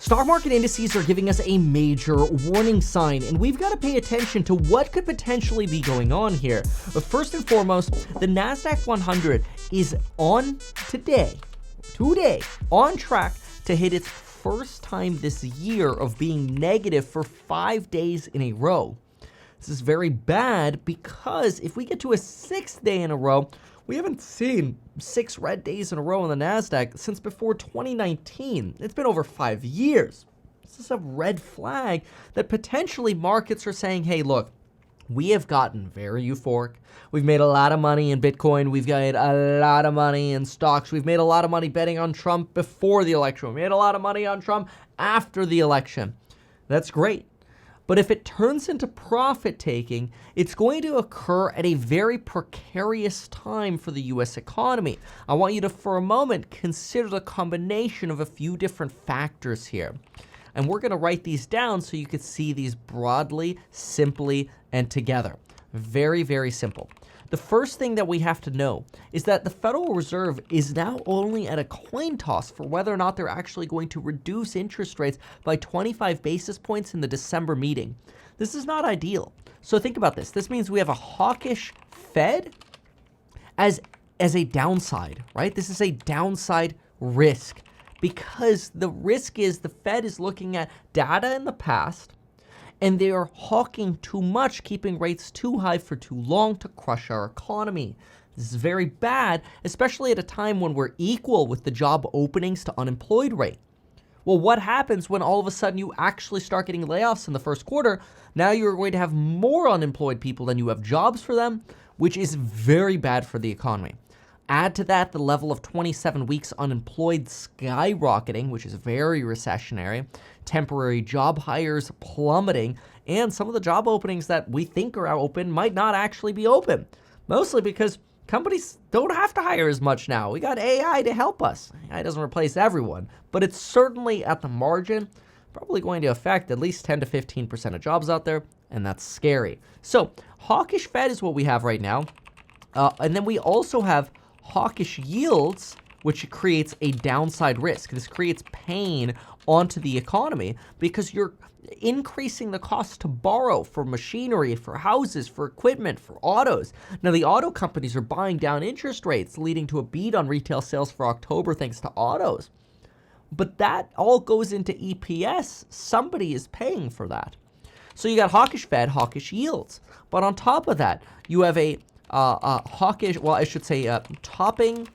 Stock market indices are giving us a major warning sign, and we've got to pay attention to what could potentially be going on here. But first and foremost, the Nasdaq 100 is today, on track to hit its first time this year of being negative for 5 days in a row. This is very bad because if we get to a 6th day in a row, we haven't seen 6 red days in a row on the Nasdaq since before 2019. It's been over 5 years. This is a red flag that potentially markets are saying, hey, look, we have gotten very euphoric. We've made a lot of money in Bitcoin. We've made a lot of money in stocks. We've made a lot of money betting on Trump before the election. We made a lot of money on Trump after the election. That's great. But if it turns into profit taking, it's going to occur at a very precarious time for the US economy. I want you to, for a moment, consider the combination of a few different factors here. And we're going to write these down so you can see these broadly, simply, and together. Very, very simple. The first thing that we have to know is that the Federal Reserve is now only at a coin toss for whether or not they're actually going to reduce interest rates by 25 basis points in the December meeting. This is not ideal. So think about this. This means we have a hawkish Fed as a downside, right? This is a downside risk because the risk is the Fed is looking at data in the past and they are hawking too much, keeping rates too high for too long to crush our economy. This is very bad, especially at a time when we're equal with the job openings to unemployed rate. Well, what happens when all of a sudden you actually start getting layoffs in the first quarter? Now you're going to have more unemployed people than you have jobs for them, which is very bad for the economy. Add to that the level of 27 weeks unemployed skyrocketing, which is very recessionary, temporary job hires plummeting, and some of the job openings that we think are open might not actually be open, mostly because companies don't have to hire as much now. We got AI to help us. AI doesn't replace everyone, but it's certainly at the margin probably going to affect at least 10 to 15% of jobs out there, and that's scary. So hawkish Fed is what we have right now, and then we also have hawkish yields, which creates a downside risk. This creates pain onto the economy because you're increasing the cost to borrow for machinery, for houses, for equipment, for autos. Now, the auto companies are buying down interest rates, leading to a beat on retail sales for October thanks to autos. But that all goes into EPS. Somebody is paying for that. So you got hawkish Fed, hawkish yields. But on top of that, you have a topping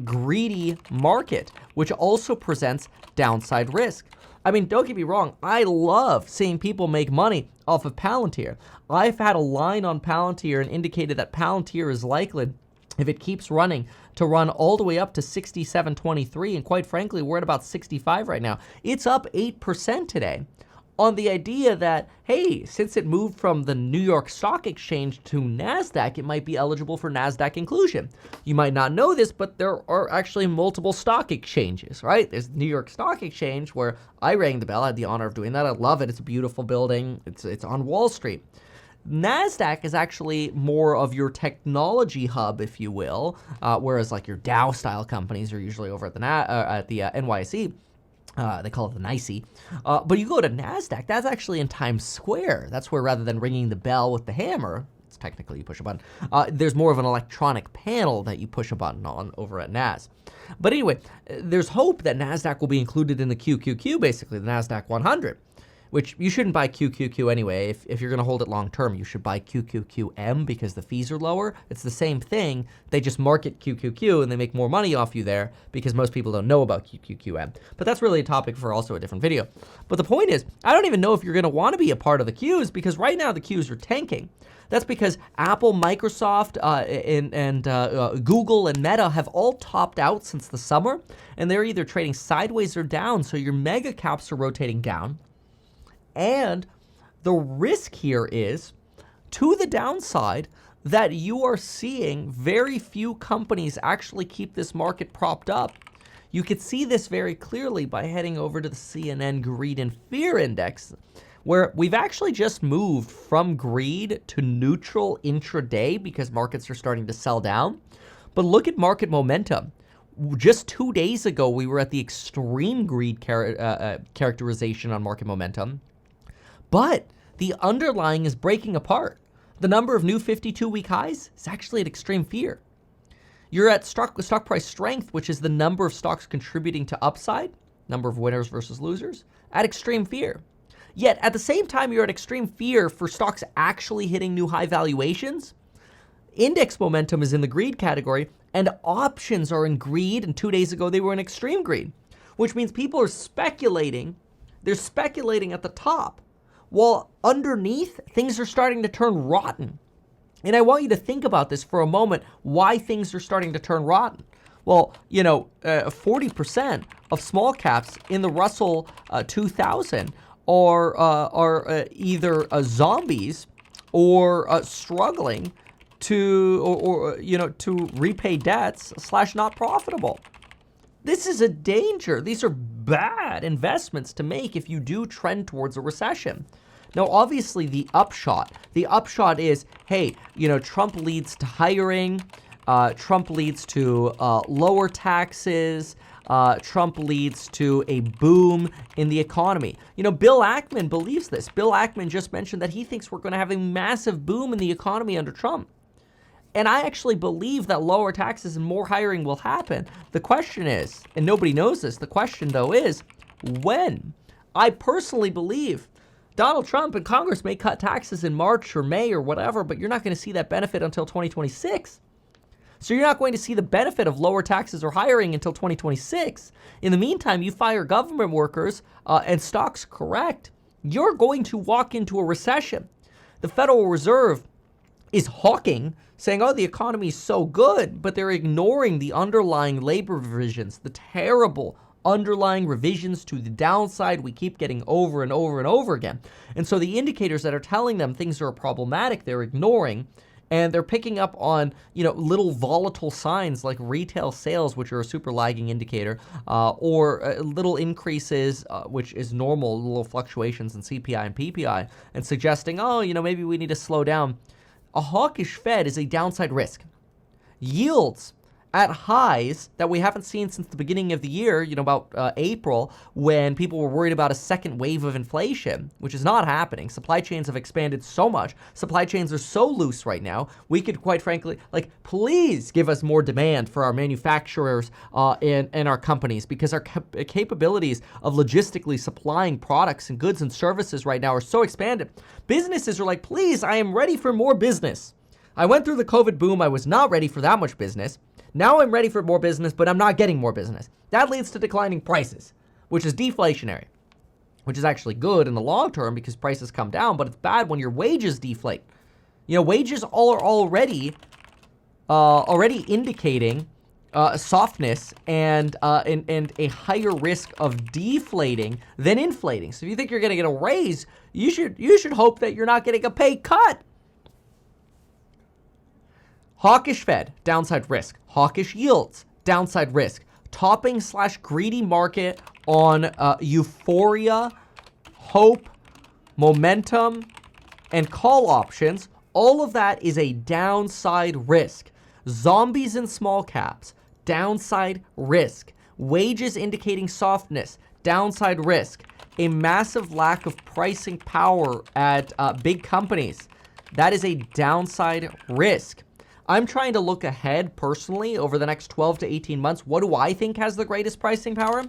greedy market, which also presents downside risk. I mean, don't get me wrong. I love seeing people make money off of Palantir. I've had a line on Palantir and indicated that Palantir is likely, if it keeps running, to run all the way up to 67.23. And quite frankly, we're at about 65 right now. It's up 8% today. On the idea that, hey, since it moved from the New York Stock Exchange to NASDAQ, it might be eligible for NASDAQ inclusion. You might not know this, but there are actually multiple stock exchanges, right? There's New York Stock Exchange, where I rang the bell. I had the honor of doing that. I love it. It's a beautiful building. It's on Wall Street. NASDAQ is actually more of your technology hub, if you will, whereas like your Dow-style companies are usually over at the NYSE. They call it the NYSE. But you go to NASDAQ, that's actually in Times Square. That's where rather than ringing the bell with the hammer, it's technically you push a button, there's more of an electronic panel that you push a button on over at NAS. But anyway, there's hope that NASDAQ will be included in the QQQ, basically, the NASDAQ 100. Which you shouldn't buy QQQ anyway. If you're going to hold it long term, you should buy QQQM because the fees are lower. It's the same thing. They just market QQQ and they make more money off you there because most people don't know about QQQM. But that's really a topic for also a different video. But the point is, I don't even know if you're going to want to be a part of the Qs because right now the Qs are tanking. That's because Apple, Microsoft, and Google and Meta have all topped out since the summer, and they're either trading sideways or down. So your mega caps are rotating down. And the risk here is, to the downside, that you are seeing very few companies actually keep this market propped up. You could see this very clearly by heading over to the CNN Greed and Fear Index, where we've actually just moved from greed to neutral intraday because markets are starting to sell down. But look at market momentum. Just 2 days ago, we were at the extreme greed characterization on market momentum, but the underlying is breaking apart. The number of new 52-week highs is actually at extreme fear. You're at stock price strength, which is the number of stocks contributing to upside, number of winners versus losers, at extreme fear. Yet at the same time, you're at extreme fear for stocks actually hitting new high valuations. Index momentum is in the greed category, and options are in greed, and 2 days ago they were in extreme greed, which means people are speculating. They're speculating at the top, while underneath, things are starting to turn rotten. And I want you to think about this for a moment, why things are starting to turn rotten. Well, 40% of small caps in the Russell 2000 are either zombies or struggling to repay debts / not profitable. This is a danger. These are bad investments to make if you do trend towards a recession. Now, obviously, the upshot is, hey, Trump leads to hiring, Trump leads to lower taxes, Trump leads to a boom in the economy. Bill Ackman believes this. Bill Ackman just mentioned that he thinks we're going to have a massive boom in the economy under Trump. And I actually believe that lower taxes and more hiring will happen. The question is, and nobody knows this, the question though is, when? I personally believe Donald Trump and Congress may cut taxes in March or May or whatever, but you're not going to see that benefit until 2026. So you're not going to see the benefit of lower taxes or hiring until 2026. In the meantime, you fire government workers and stocks correct, you're going to walk into a recession. The Federal Reserve is hawking, saying, oh, the economy is so good, but they're ignoring the underlying labor revisions, the terrible underlying revisions to the downside we keep getting over and over and over again. And so the indicators that are telling them things are problematic, they're ignoring, and they're picking up on, little volatile signs like retail sales, which are a super lagging indicator, or little increases, which is normal, little fluctuations in CPI and PPI, and suggesting, maybe we need to slow down. A hawkish Fed is a downside risk. Yields at highs that we haven't seen since the beginning of the year, about April, when people were worried about a second wave of inflation, which is not happening. Supply chains have expanded so much. Supply chains are so loose right now. We could, quite frankly, please give us more demand for our manufacturers and our companies, because our capabilities of logistically supplying products and goods and services right now are so expanded. Businesses are like, please, I am ready for more business. I went through the COVID boom. I was not ready for that much business. Now I'm ready for more business, but I'm not getting more business. That leads to declining prices, which is deflationary, which is actually good in the long term because prices come down, but it's bad when your wages deflate. Wages are already indicating softness and a higher risk of deflating than inflating. So if you think you're going to get a raise, you should hope that you're not getting a pay cut. Hawkish Fed, downside risk. Hawkish yields, downside risk. Topping / greedy market on euphoria, hope, momentum, and call options. All of that is a downside risk. Zombies in small caps, downside risk. Wages indicating softness, downside risk. A massive lack of pricing power at big companies. That is a downside risk. I'm trying to look ahead personally over the next 12 to 18 months. What do I think has the greatest pricing power?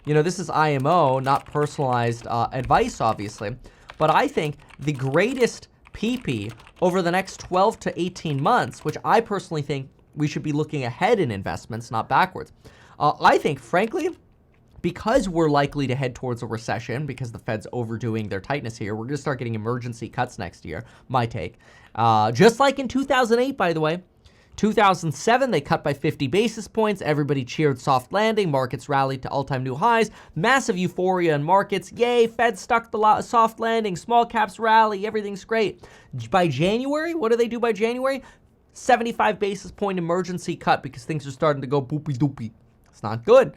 This is IMO, not personalized advice, obviously. But I think the greatest PP over the next 12 to 18 months, which I personally think we should be looking ahead in investments, not backwards. I think, frankly, because we're likely to head towards a recession, because the Fed's overdoing their tightness here, we're going to start getting emergency cuts next year, my take. Just like in 2008, by the way. 2007, they cut by 50 basis points. Everybody cheered soft landing. Markets rallied to all-time new highs. Massive euphoria in markets. Yay, Fed stuck the soft landing. Small caps rally. Everything's great. By January, what do they do by January? 75 basis point emergency cut because things are starting to go boopy-doopy. It's not good.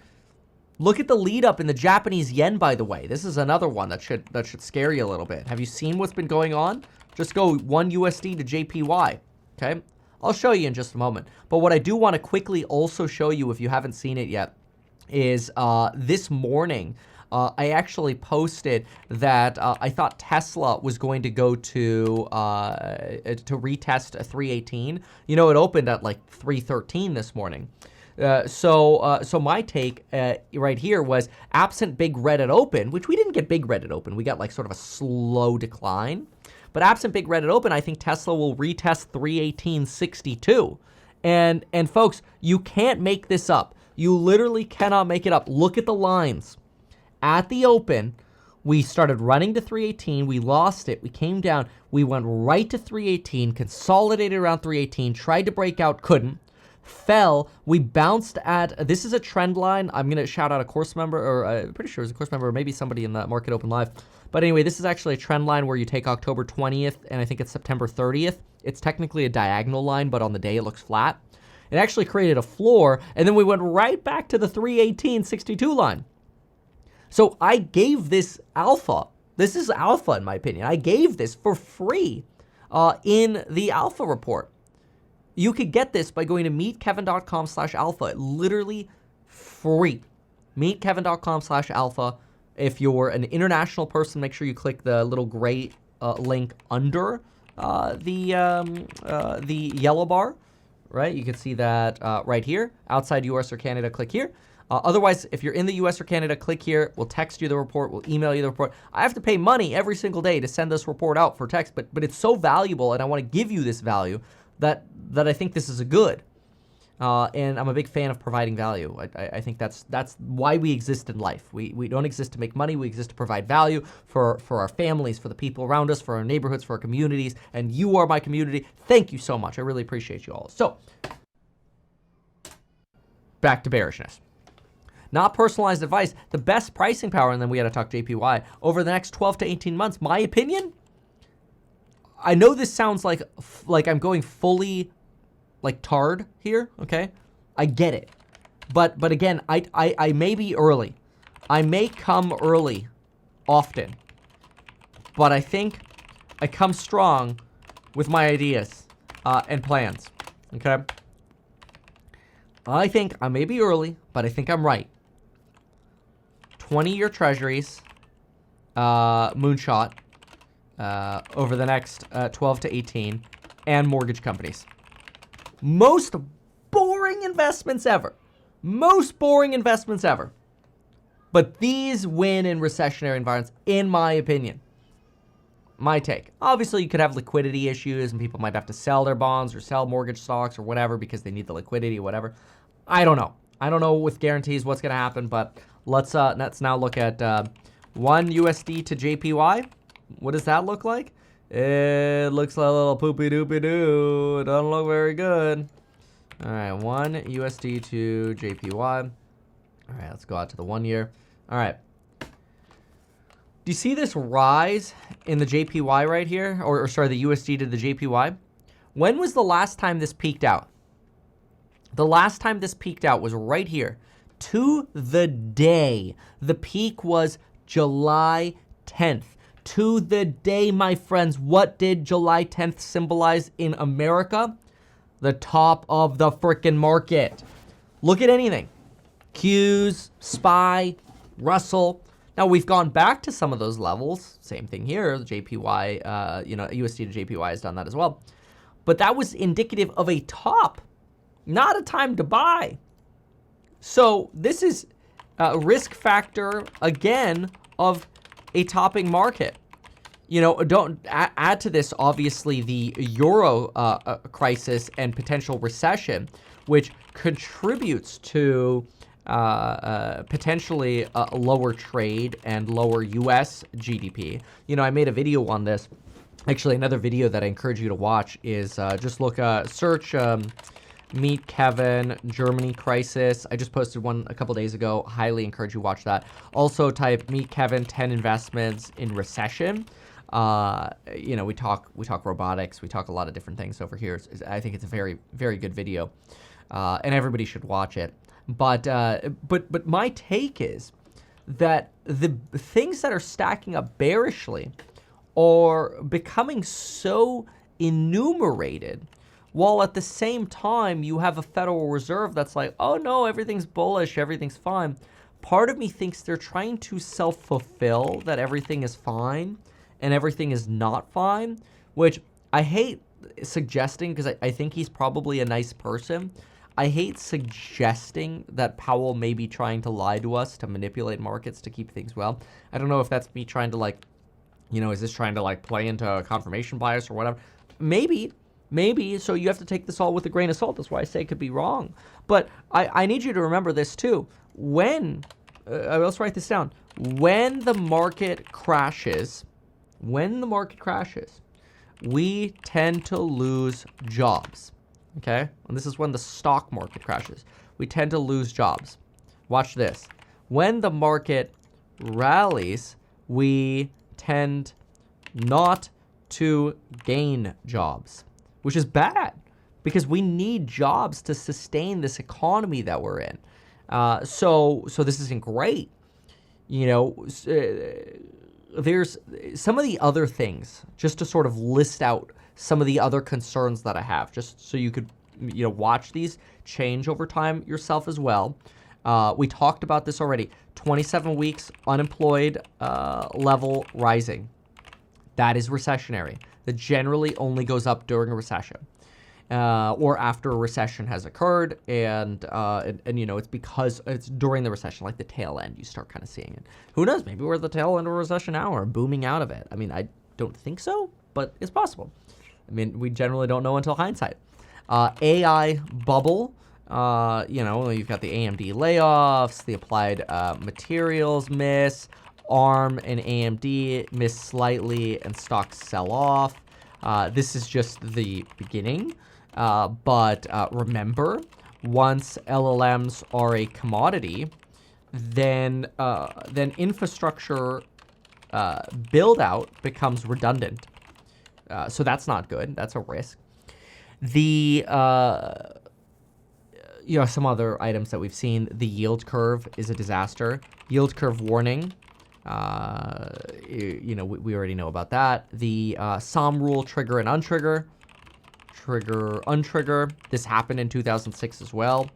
Look at the lead up in the Japanese yen, by the way. This is another one that should scare you a little bit. Have you seen what's been going on? Just go 1 USD to JPY, okay? I'll show you in just a moment. But what I do want to quickly also show you, if you haven't seen it yet, is this morning, I actually posted that I thought Tesla was going to go to retest a 318. You know, it opened at like 313 this morning. So my take right here was, absent big red at open, which we didn't get big red at open. We got like sort of a slow decline. But absent big red at open, I think Tesla will retest 318.62. And folks, you can't make this up. You literally cannot make it up. Look at the lines. At the open, we started running to 318. We lost it. We came down. We went right to 318, consolidated around 318, tried to break out, couldn't. Fell. We bounced at, this is a trend line. I'm going to shout out a course member, or I'm pretty sure it was a course member, or maybe somebody in the Market Open Live. But anyway, this is actually a trend line where you take October 20th, and I think it's September 30th. It's technically a diagonal line, but on the day it looks flat. It actually created a floor, and then we went right back to the 318.62 line. So I gave this alpha. This is alpha, in my opinion. I gave this for free in the alpha report. You could get this by going to meetkevin.com/alpha. Literally free. Meetkevin.com/alpha. If you're an international person, make sure you click the little gray link under the yellow bar, right? You can see that right here. Outside US or Canada, click here. Otherwise, if you're in the US or Canada, click here. We'll text you the report. We'll email you the report. I have to pay money every single day to send this report out for text, but it's so valuable, and I want to give you this value that I think this is a good. And I'm a big fan of providing value. I think that's why we exist in life. We don't exist to make money. We exist to provide value for our families, for the people around us, for our neighborhoods, for our communities. And you are my community. Thank you so much. I really appreciate you all. So, back to bearishness. Not personalized advice, the best pricing power, and then we had to talk JPY, over the next 12 to 18 months. My opinion, I know this sounds like I'm going fully like tard here, okay? I get it. But again, I may be early. I may come early often. But I think I come strong with my ideas and plans, okay? I think I may be early, but I think I'm right. 20-year treasuries, moonshot, over the next 12 to 18, and mortgage companies. Most boring investments ever. Most boring investments ever. But these win in recessionary environments, in my opinion. My take. Obviously, you could have liquidity issues, and people might have to sell their bonds or sell mortgage stocks or whatever because they need the liquidity or whatever. I don't know. I don't know with guarantees what's going to happen, but let's now look at 1 USD to JPY. What does that look like? It looks like a little poopy doopy doo. It doesn't look very good. All right, 1 USD to JPY. All right, let's go out to the 1 year. All right. Do you see this rise in the JPY right here? Or sorry, the USD to the JPY? When was the last time this peaked out? The last time this peaked out was right here. To the day. The peak was July 10th. To the day, my friends. What did July 10th symbolize in America? The top of the frickin' market. Look at anything. Qs, SPY, Russell. Now, we've gone back to some of those levels. Same thing here. The JPY, USD to JPY has done that as well. But that was indicative of a top, not a time to buy. So this is a risk factor, again, of a topping market. You know, don't add to this, obviously, the euro crisis and potential recession, which contributes to potentially lower trade and lower U.S. GDP. You know, I made a video on this. Actually, another video that I encourage you to watch is just search Meet Kevin, Germany crisis. I just posted one a couple days ago. Highly encourage you to watch that. Also type Meet Kevin 10 investments in recession. You know, we talk robotics. We talk a lot of different things over here. I think it's a very, very good video. And everybody should watch it. But my take is that the things that are stacking up bearishly are becoming so enumerated while at the same time you have a Federal Reserve that's like, oh no, everything's bullish, everything's fine. Part of me thinks they're trying to self-fulfill that everything is fine and everything is not fine, which I hate suggesting because I think he's probably a nice person. I hate suggesting that Powell may be trying to lie to us to manipulate markets to keep things well. I don't know if that's me trying to like, you know, is this trying to like play into a confirmation bias or whatever? Maybe. So you have to take this all with a grain of salt. That's why I say it could be wrong. But I need you to remember this too. When, let's write this down. When the market crashes, we tend to lose jobs. Okay? And this is when the stock market crashes. We tend to lose jobs. Watch this. When the market rallies, we tend not to gain jobs, which is bad because we need jobs to sustain this economy that we're in. So this isn't great. You know, there's some of the other things, just to sort of list out some of the other concerns that I have, just so you could, you know, watch these change over time yourself as well. We talked about this already. 27 weeks unemployed level rising. That is recessionary. That generally only goes up during a recession. Or after a recession has occurred, and you know, it's because it's during the recession, like the tail end, you start kind of seeing it. Who knows? Maybe we're at the tail end of a recession now, or booming out of it. I mean, I don't think so, but it's possible. I mean, we generally don't know until hindsight. AI bubble. You know, you've got the AMD layoffs, the Applied Materials miss, ARM and AMD miss slightly, and stocks sell off. This is just the beginning. But remember, once LLMs are a commodity, then infrastructure build out becomes redundant. So that's not good. That's a risk. The you know, some other items that we've seen. The yield curve is a disaster. Yield curve warning. You know, we already know about that. The SOM rule trigger and untrigger. Trigger, untrigger. This happened in 2006 as well.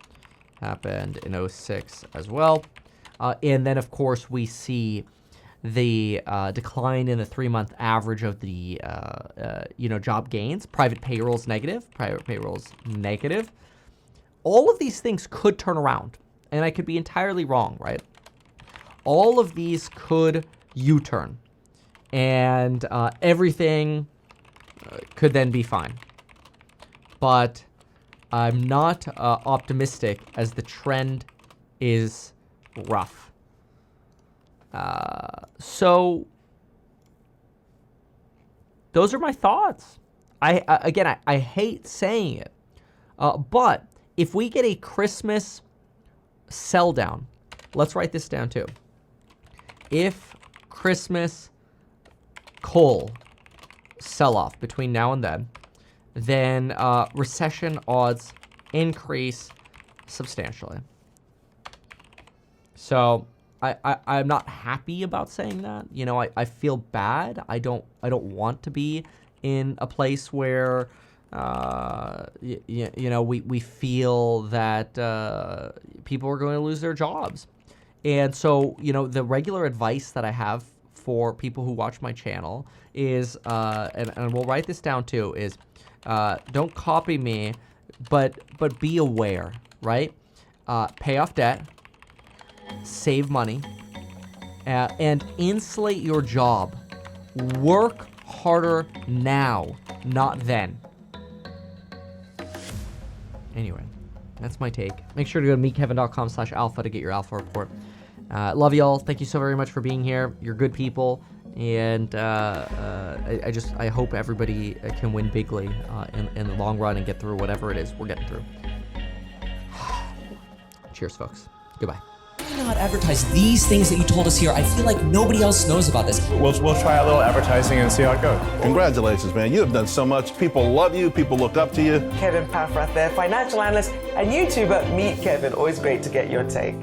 Happened in 2006 as well. And then, of course, we see the decline in the 3-month average of the, you know, job gains. Private payrolls negative. All of these things could turn around. And I could be entirely wrong, right? All of these could U-turn. And everything could then be fine. But I'm not optimistic, as the trend is rough. So those are my thoughts. I hate saying it, but if we get a Christmas sell down, let's write this down too. If Christmas coal sell off between now and then recession odds increase substantially. So I'm not happy about saying that. You know, I feel bad. I don't want to be in a place where you know, we feel that people are going to lose their jobs. And so, you know, the regular advice that I have for people who watch my channel is, and we'll write this down too, is don't copy me, but be aware, right? Pay off debt, save money, and insulate your job. Work harder now, not then. Anyway, that's my take. Make sure to go to meetkevin.com/alpha to get your alpha report. Love y'all. Thank you so very much for being here. You're good people. And I hope everybody can win bigly in the long run and get through whatever it is we're getting through. Cheers, folks. Goodbye. Why not advertise these things that you told us here? I feel like nobody else knows about this. We'll try a little advertising and see how it goes. Congratulations, man. You have done so much. People love you. People look up to you. Kevin Paffrath there, financial analyst and YouTuber. Meet Kevin. Always great to get your take.